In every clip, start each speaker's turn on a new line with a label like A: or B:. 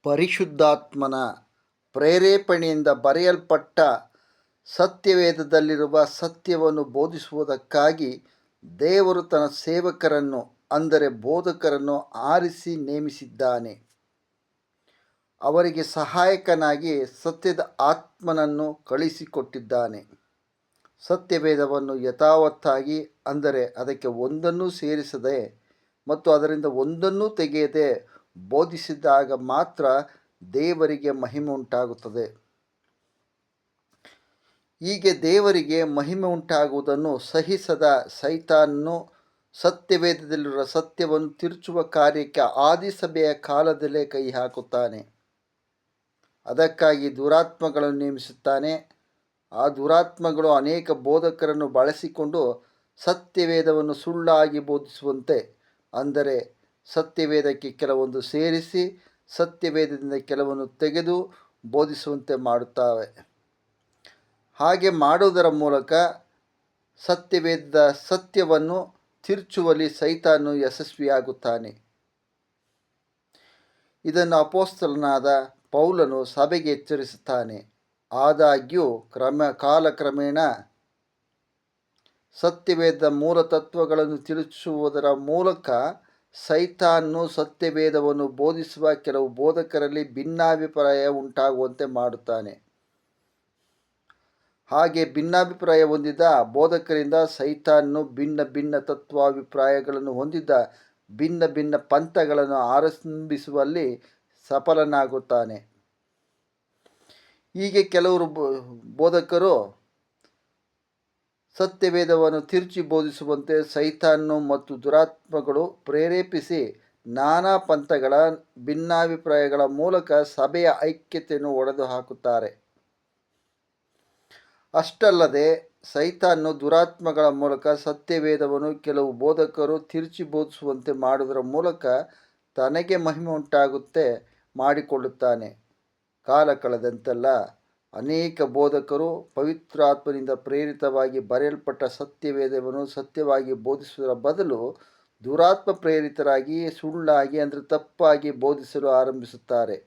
A: ಪರಿಶುದ್ಧಾತ್ಮನ ಪ್ರೇರೇಪಣೆಯಿಂದ ಬರೆಯಲ್ಪಟ್ಟ ಸತ್ಯವೇದದಲ್ಲಿರುವ ಸತ್ಯವನ್ನು ಬೋಧಿಸುವುದಕ್ಕಾಗಿ ದೇವರು ತನ್ನ ಸೇವಕರನ್ನು ಅಂದರೆ ಬೋಧಕರನ್ನು ಆರಿಸಿ ನೇಮಿಸಿದ್ದಾನೆ. ಅವರಿಗೆ ಸಹಾಯಕನಾಗಿ ಸತ್ಯದ ಆತ್ಮನನ್ನು ಕಳಿಸಿಕೊಟ್ಟಿದ್ದಾನೆ. ಸತ್ಯವೇದವನ್ನು ಯಥಾವತ್ತಾಗಿ ಅಂದರೆ ಅದಕ್ಕೆ ಒಂದನ್ನೂ ಸೇರಿಸದೆ ಮತ್ತು ಅದರಿಂದ ಒಂದನ್ನೂ ತೆಗೆಯದೆ ಬೋಧಿಸಿದಾಗ ಮಾತ್ರ ದೇವರಿಗೆ ಮಹಿಮೆ ಉಂಟಾಗುತ್ತದೆ. ಹೀಗೆ ದೇವರಿಗೆ ಮಹಿಮೆ ಉಂಟಾಗುವುದನ್ನು ಸಹಿಸದ ಸೈತಾನನು ಸತ್ಯವೇದದಲ್ಲಿರುವ ಸತ್ಯವನ್ನು ತಿರುಚುವ ಕಾರ್ಯಕ್ಕೆ ಆದಿಸಭೆಯ ಕಾಲದಲ್ಲೇ ಕೈ ಹಾಕುತ್ತಾನೆ. ಅದಕ್ಕಾಗಿ ದುರಾತ್ಮಗಳನ್ನು ನೇಮಿಸುತ್ತಾನೆ. ಆ ದುರಾತ್ಮಗಳು ಅನೇಕ ಬೋಧಕರನ್ನು ಬಳಸಿಕೊಂಡು ಸತ್ಯವೇದವನ್ನು ಸುಳ್ಳಾಗಿ ಬೋಧಿಸುವಂತೆ, ಅಂದರೆ ಸತ್ಯವೇದಕ್ಕೆ ಕೆಲವೊಂದು ಸೇರಿಸಿ ಸತ್ಯವೇದದಿಂದ ಕೆಲವನ್ನು ತೆಗೆದು ಬೋಧಿಸುವಂತೆ ಮಾಡುತ್ತವೆ. ಹಾಗೆ ಮಾಡುವುದರ ಮೂಲಕ ಸತ್ಯವೇದದ ಸತ್ಯವನ್ನು ತಿರುಚುವಲ್ಲಿ ಸೈತಾನನು ಯಶಸ್ವಿಯಾಗುತ್ತಾನೆ. ಇದನ್ನು ಅಪೊಸ್ತಲನಾದ ಪೌಲನು ಸಭೆಗೆ ಎಚ್ಚರಿಸುತ್ತಾನೆ. ಆದಾಗ್ಯೂ ಕಾಲಕ್ರಮೇಣ ಸತ್ಯವೇದದ ಮೂಲ ತತ್ವಗಳನ್ನು ತಿರುಚುವುದರ ಮೂಲಕ ಸೈತಾನನು ಸತ್ಯವೇದವನ್ನು ಬೋಧಿಸುವ ಕೆಲವು ಬೋಧಕರಲ್ಲಿ ಭಿನ್ನಾಭಿಪ್ರಾಯ ಉಂಟಾಗುವಂತೆ ಮಾಡುತ್ತಾನೆ. ಹಾಗೆ ಭಿನ್ನಾಭಿಪ್ರಾಯ ಹೊಂದಿದ ಬೋಧಕರಿಂದ ಸೈತಾನನು ಭಿನ್ನ ಭಿನ್ನ ತತ್ವಾಭಿಪ್ರಾಯಗಳನ್ನು ಹೊಂದಿದ್ದ ಭಿನ್ನ ಭಿನ್ನ ಪಂಥಗಳನ್ನು ಆರಂಭಿಸುವಲ್ಲಿ ಸಫಲನಾಗುತ್ತಾನೆ. ಹೀಗೆ ಕೆಲವರು ಬೋಧಕರು ಸತ್ಯವೇದವನ್ನು ತಿರುಚಿ ಬೋಧಿಸುವಂತೆ ಸೈತಾನನು ಮತ್ತು ದುರಾತ್ಮಗಳು ಪ್ರೇರೇಪಿಸಿ ನಾನಾ ಪಂಥಗಳ ಭಿನ್ನಾಭಿಪ್ರಾಯಗಳ ಮೂಲಕ ಸಭೆಯ ಐಕ್ಯತೆಯನ್ನು ಒಡೆದು ಹಾಕುತ್ತಾರೆ. ಅಷ್ಟಲ್ಲದೆ ಸೈತಾನನು ದುರಾತ್ಮಗಳ ಮೂಲಕ ಸತ್ಯವೇದವನ್ನು ಕೆಲವು ಬೋಧಕರು ತಿರುಚಿ ಬೋಧಿಸುವಂತೆ ಮಾಡುವುದರ ಮೂಲಕ ತನಗೆ ಮಹಿಮೆ ಉಂಟಾಗುತ್ತೆ ಮಾಡಿಕೊಳ್ಳುತ್ತಾನೆ. ಕಾಲ ಕಳೆದಂತೆಲ್ಲ ಅನೇಕ ಬೋಧಕರು ಪವಿತ್ರಾತ್ಮನಿಂದ ಪ್ರೇರಿತವಾಗಿ ಬರೆಯಲ್ಪಟ್ಟ ಸತ್ಯವೇದವನ್ನು ಸತ್ಯವಾಗಿ ಬೋಧಿಸುವುದರ ಬದಲು ದುರಾತ್ಮ ಪ್ರೇರಿತರಾಗಿ ಸುಳ್ಳಾಗಿ ಅಂದರೆ ತಪ್ಪಾಗಿ ಬೋಧಿಸಲು ಆರಂಭಿಸುತ್ತಾರೆ.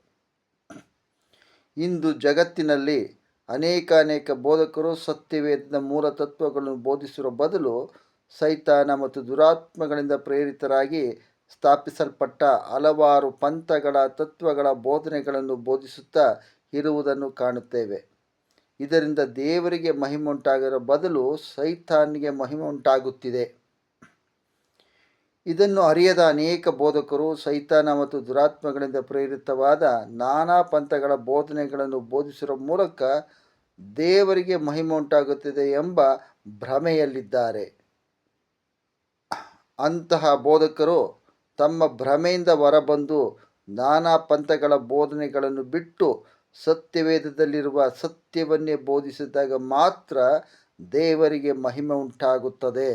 A: ಇಂದು ಜಗತ್ತಿನಲ್ಲಿ ಅನೇಕ ಬೋಧಕರು ಸತ್ಯವೇದದ ಮೂಲ ತತ್ವಗಳನ್ನು ಬೋಧಿಸುವ ಬದಲು ಸೈತಾನ ಮತ್ತು ದುರಾತ್ಮಗಳಿಂದ ಪ್ರೇರಿತರಾಗಿ ಸ್ಥಾಪಿಸಲ್ಪಟ್ಟ ಹಲವಾರು ಪಂಥಗಳ ತತ್ವಗಳ ಬೋಧನೆಗಳನ್ನು ಬೋಧಿಸುತ್ತಾ ಇರುವುದನ್ನು ಕಾಣುತ್ತೇವೆ. ಇದರಿಂದ ದೇವರಿಗೆ ಮಹಿಮೆ ಉಂಟಾಗರ ಬದಲು ಸೈತಾನಿಗೆ ಮಹಿಮೆ ಉಂಟಾಗುತ್ತಿದೆ. ಇದನ್ನು ಅರಿಯದ ಅನೇಕ ಬೋಧಕರು ಸೈತಾನ ಮತ್ತು ದುರಾತ್ಮಗಳಿಂದ ಪ್ರೇರಿತವಾದ ನಾನಾ ಪಂಥಗಳ ಬೋಧನೆಗಳನ್ನು ಬೋಧಿಸುವ ಮೂಲಕ ದೇವರಿಗೆ ಮಹಿಮೆ ಉಂಟಾಗುತ್ತಿದೆ ಎಂಬ ಭ್ರಮೆಯಲ್ಲಿದ್ದಾರೆ. ಅಂತಹ ಬೋಧಕರು ತಮ್ಮ ಭ್ರಮೆಯಿಂದ ಹೊರಬಂದು ನಾನಾ ಪಂಥಗಳ ಬೋಧನೆಗಳನ್ನು ಬಿಟ್ಟು ಸತ್ಯವೇದದಲ್ಲಿರುವ ಸತ್ಯವನ್ನೇ ಬೋಧಿಸಿದಾಗ ಮಾತ್ರ ದೇವರಿಗೆ ಮಹಿಮೆ ಉಂಟಾಗುತ್ತದೆ.